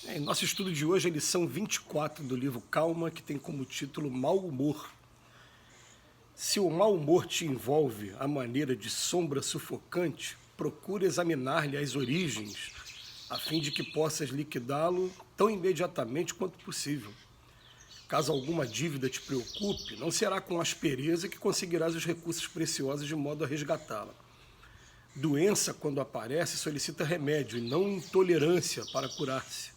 Em nosso estudo de hoje, a lição 24 do livro Calma, que tem como título Mau Humor. Se o mau humor te envolve à maneira de sombra sufocante, procure examinar-lhe as origens, a fim de que possas liquidá-lo tão imediatamente quanto possível. Caso alguma dívida te preocupe, não será com aspereza que conseguirás os recursos preciosos de modo a resgatá-la. Doença, quando aparece, solicita remédio e não intolerância para curar-se.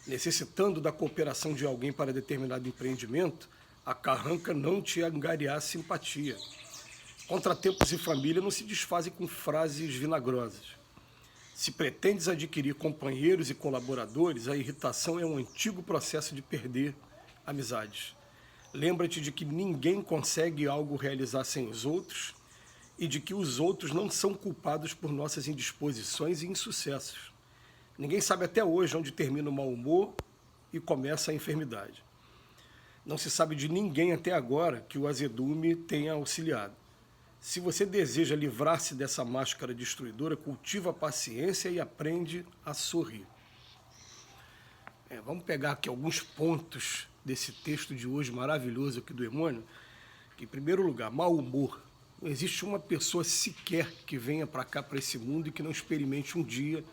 Necessitando da cooperação de alguém para determinado empreendimento, a carranca não te angariar simpatia. Contratempos e família não se desfazem com frases vinagrosas. Se pretendes adquirir companheiros e colaboradores, a irritação é um antigo processo de perder amizades. Lembra-te de que ninguém consegue algo realizar sem os outros e de que os outros não são culpados por nossas indisposições e insucessos. Ninguém sabe até hoje onde termina o mau humor e começa a enfermidade. Não se sabe de ninguém até agora que o azedume tenha auxiliado. Se você deseja livrar-se dessa máscara destruidora, cultiva a paciência e aprende a sorrir. Vamos pegar aqui alguns pontos desse texto de hoje maravilhoso aqui do Emmanuel. Que, em primeiro lugar, mau humor. Não existe uma pessoa sequer que venha para cá, para esse mundo, e que não experimente um dia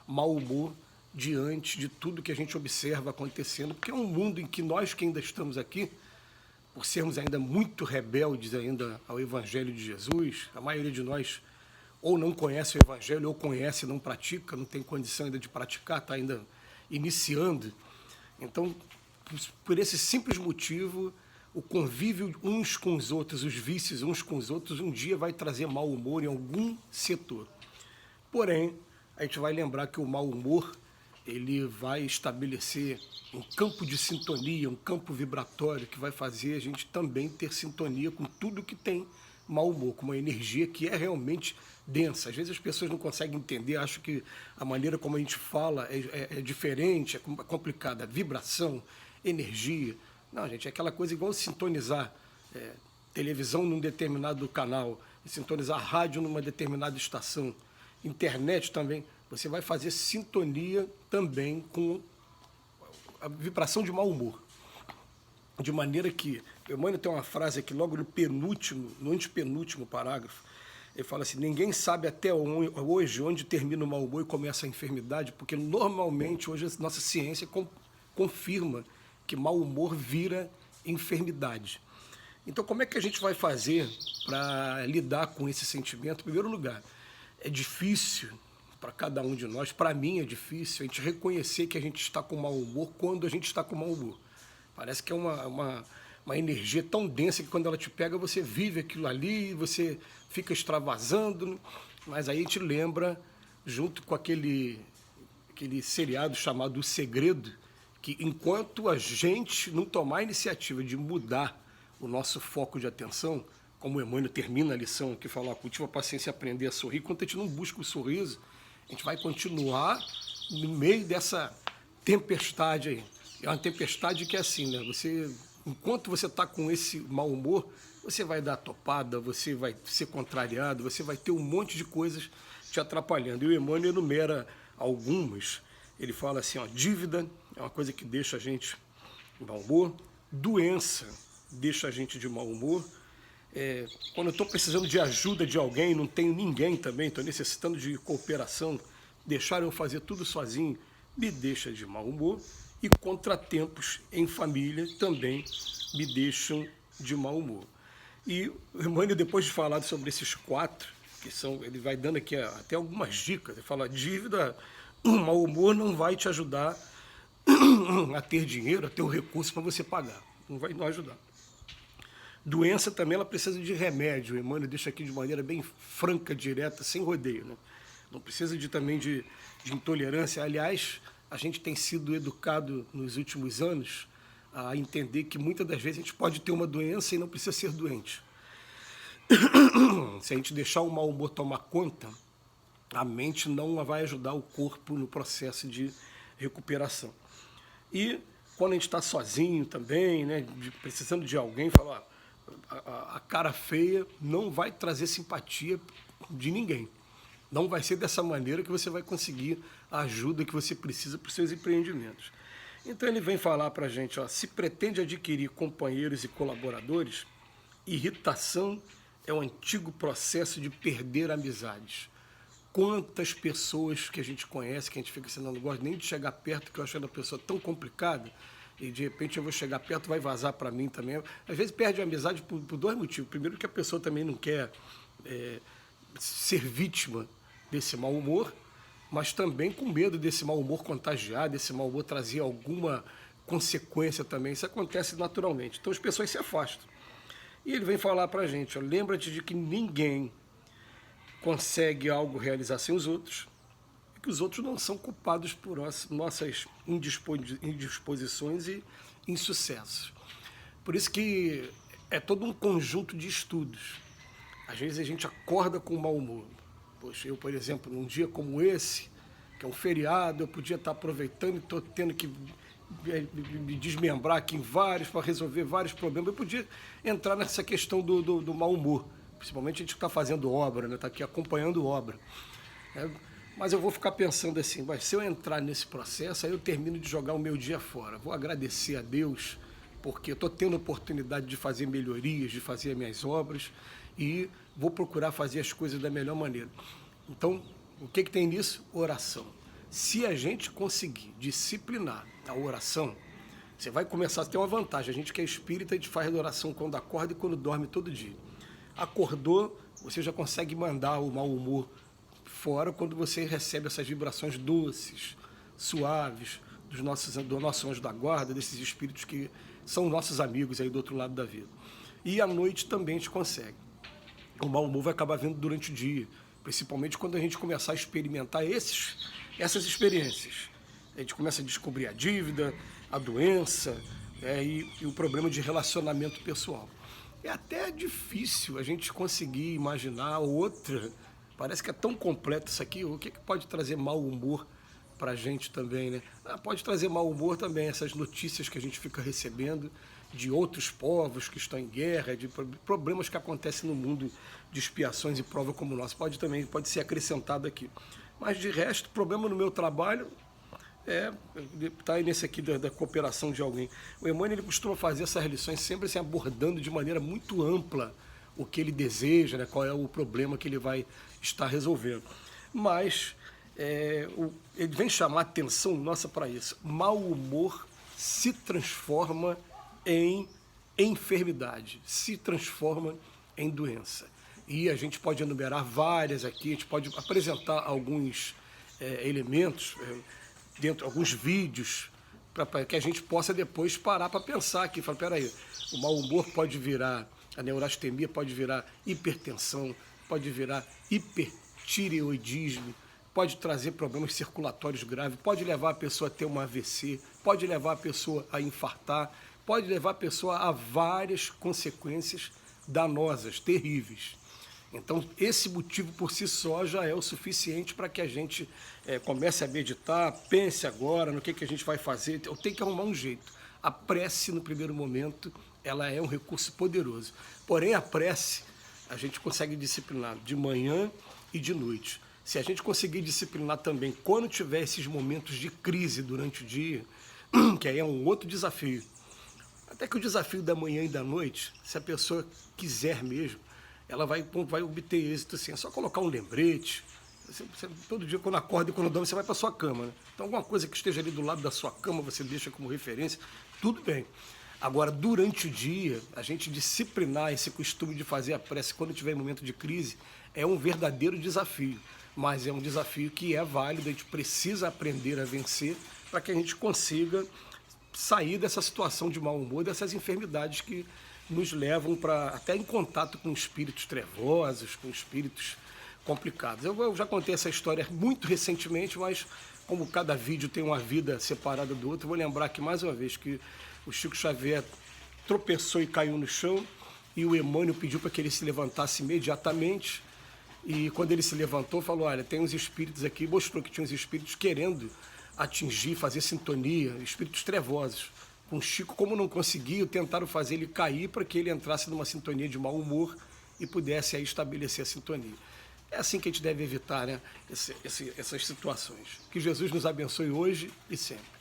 mau humor diante de tudo que a gente observa acontecendo, porque é um mundo em que nós que ainda estamos aqui, por sermos ainda muito rebeldes ainda ao Evangelho de Jesus, a maioria de nós ou não conhece o Evangelho, ou conhece e não pratica, não tem condição ainda de praticar, está ainda iniciando. Então, por esse simples motivo, o convívio uns com os outros, os vícios uns com os outros, um dia vai trazer mau humor em algum setor. Porém, a gente vai lembrar que o mau humor ele vai estabelecer um campo de sintonia, um campo vibratório que vai fazer a gente também ter sintonia com tudo que tem mau humor, com uma energia que é realmente densa. Às vezes as pessoas não conseguem entender, acham que a maneira como a gente fala é diferente, é complicada. Vibração, energia. Não, gente, é aquela coisa igual sintonizar televisão num determinado canal, sintonizar rádio numa determinada estação, internet também. Você vai fazer sintonia também com a vibração de mau humor. De maneira que, o Emmanuel tem uma frase aqui, logo no antepenúltimo parágrafo, ele fala assim: ninguém sabe até hoje onde termina o mau humor e começa a enfermidade, porque normalmente hoje a nossa ciência confirma que mau humor vira enfermidade. Então, como é que a gente vai fazer para lidar com esse sentimento? Em primeiro lugar, é difícil para cada um de nós, para mim é difícil a gente reconhecer que a gente está com mau humor quando a gente está com mau humor. Parece que é uma energia tão densa que quando ela te pega, você vive aquilo ali, você fica extravasando, mas aí a gente lembra, junto com aquele seriado chamado O Segredo, que enquanto a gente não tomar a iniciativa de mudar o nosso foco de atenção, como o Emmanuel termina a lição aqui, fala: cultiva a paciência e aprender a sorrir. Quando a gente não busca o sorriso, a gente vai continuar no meio dessa tempestade aí. É uma tempestade que é assim, né? Enquanto você está com esse mau humor, você vai dar topada, você vai ser contrariado, você vai ter um monte de coisas te atrapalhando. E o Emmanuel enumera algumas. Ele fala assim, dívida é uma coisa que deixa a gente de mau humor, doença deixa a gente de mau humor. Quando eu estou precisando de ajuda de alguém, não tenho ninguém também, estou necessitando de cooperação, deixar eu fazer tudo sozinho, me deixa de mau humor. E contratempos em família também me deixam de mau humor. E o Emmanuel, depois de falar sobre esses quatro, ele vai dando aqui até algumas dicas. Ele fala: dívida, mau humor não vai te ajudar a ter dinheiro, a ter o recurso para você pagar. Não vai ajudar. Doença também, ela precisa de remédio. O Emmanuel deixa aqui de maneira bem franca, direta, sem rodeio, né? Não precisa também de intolerância. Aliás, a gente tem sido educado nos últimos anos a entender que muitas das vezes a gente pode ter uma doença e não precisa ser doente. Se a gente deixar o mau humor tomar conta, a mente não vai ajudar o corpo no processo de recuperação. E quando a gente está sozinho também, né, precisando de alguém, falar: a cara feia não vai trazer simpatia de ninguém. Não vai ser dessa maneira que você vai conseguir a ajuda que você precisa para os seus empreendimentos. Então ele vem falar para a gente, ó, se pretende adquirir companheiros e colaboradores, irritação é o antigo processo de perder amizades. Quantas pessoas que a gente conhece, que a gente fica assim, não gosta nem de chegar perto, que eu acho a pessoa tão complicada, e de repente eu vou chegar perto, vai vazar para mim também. Às vezes perde a amizade por dois motivos. Primeiro que a pessoa também não quer ser vítima desse mau humor, mas também com medo desse mau humor contagiar, desse mau humor trazer alguma consequência também. Isso acontece naturalmente. Então as pessoas se afastam. E ele vem falar para a gente, ó, lembra-te de que ninguém consegue algo realizar sem os outros, e que os outros não são culpados por nossas indisposições e insucessos. Por isso que é todo um conjunto de estudos. Às vezes a gente acorda com mau humor. Poxa, eu, por exemplo, num dia como esse, que é um feriado, eu podia estar aproveitando e estou tendo que me desmembrar aqui em vários, para resolver vários problemas. Eu podia entrar nessa questão do mau humor. Principalmente a gente que está fazendo obra, está aqui acompanhando obra. Mas eu vou ficar pensando assim, se eu entrar nesse processo, aí eu termino de jogar o meu dia fora. Vou agradecer a Deus, porque eu estou tendo a oportunidade de fazer melhorias, de fazer as minhas obras, e vou procurar fazer as coisas da melhor maneira. Então, o que tem nisso? Oração. Se a gente conseguir disciplinar a oração, você vai começar a ter uma vantagem. A gente que é espírita, a gente faz a oração quando acorda e quando dorme todo dia. Acordou, você já consegue mandar o mau humor fora quando você recebe essas vibrações doces, suaves, do nosso anjo da guarda, desses espíritos que são nossos amigos aí do outro lado da vida. E à noite também a gente consegue. O mau humor vai acabar vindo durante o dia, principalmente quando a gente começar a experimentar essas experiências. A gente começa a descobrir a dívida, a doença, e o problema de relacionamento pessoal. É até difícil a gente conseguir imaginar outra. Parece que é tão completo isso aqui. O que pode trazer mau humor para a gente também, né? Pode trazer mau humor também essas notícias que a gente fica recebendo de outros povos que estão em guerra, de problemas que acontecem no mundo de expiações e prova como o nosso. Pode ser acrescentado aqui. Mas de resto, o problema no meu trabalho está nesse aqui da cooperação de alguém. O Emmanuel ele costuma fazer essas lições sempre assim, abordando de maneira muito ampla o que ele deseja, né, qual é o problema que ele vai estar resolvendo. Mas ele vem chamar a atenção nossa para isso. Mau humor se transforma em enfermidade, se transforma em doença. E a gente pode enumerar várias aqui, a gente pode apresentar alguns elementos, alguns vídeos, para que a gente possa depois parar para pensar aqui. Falar, peraí, o mau humor pode virar, a neurastemia pode virar hipertensão, pode virar hipertireoidismo, pode trazer problemas circulatórios graves, pode levar a pessoa a ter um AVC, pode levar a pessoa a infartar, pode levar a pessoa a várias consequências danosas, terríveis. Então, esse motivo por si só já é o suficiente para que a gente comece a meditar, pense agora no que a gente vai fazer. Eu tenho que arrumar um jeito. A prece, no primeiro momento, ela é um recurso poderoso. Porém, a prece, a gente consegue disciplinar de manhã e de noite. Se a gente conseguir disciplinar também quando tiver esses momentos de crise durante o dia, que aí é um outro desafio. Até que o desafio da manhã e da noite, se a pessoa quiser mesmo, ela vai obter êxito assim. É só colocar um lembrete. Todo dia, quando acorda e quando dorme, você vai para sua cama, né? Então, alguma coisa que esteja ali do lado da sua cama, você deixa como referência, tudo bem. Agora, durante o dia, a gente disciplinar esse costume de fazer a prece quando tiver em momento de crise é um verdadeiro desafio. Mas é um desafio que é válido, a gente precisa aprender a vencer para que a gente consiga sair dessa situação de mau humor, dessas enfermidades que nos levam para até em contato com espíritos trevosos, com espíritos complicados. Eu já contei essa história muito recentemente, mas como cada vídeo tem uma vida separada do outro, eu vou lembrar aqui mais uma vez que o Chico Xavier tropeçou e caiu no chão, e o Emmanuel pediu para que ele se levantasse imediatamente, e quando ele se levantou, falou, olha, tem uns espíritos aqui, mostrou que tinha uns espíritos querendo atingir, fazer sintonia, espíritos trevosos. Com Chico, como não conseguiu, tentaram fazer ele cair para que ele entrasse numa sintonia de mau humor e pudesse aí estabelecer a sintonia. É assim que a gente deve evitar, né, essas situações. Que Jesus nos abençoe hoje e sempre.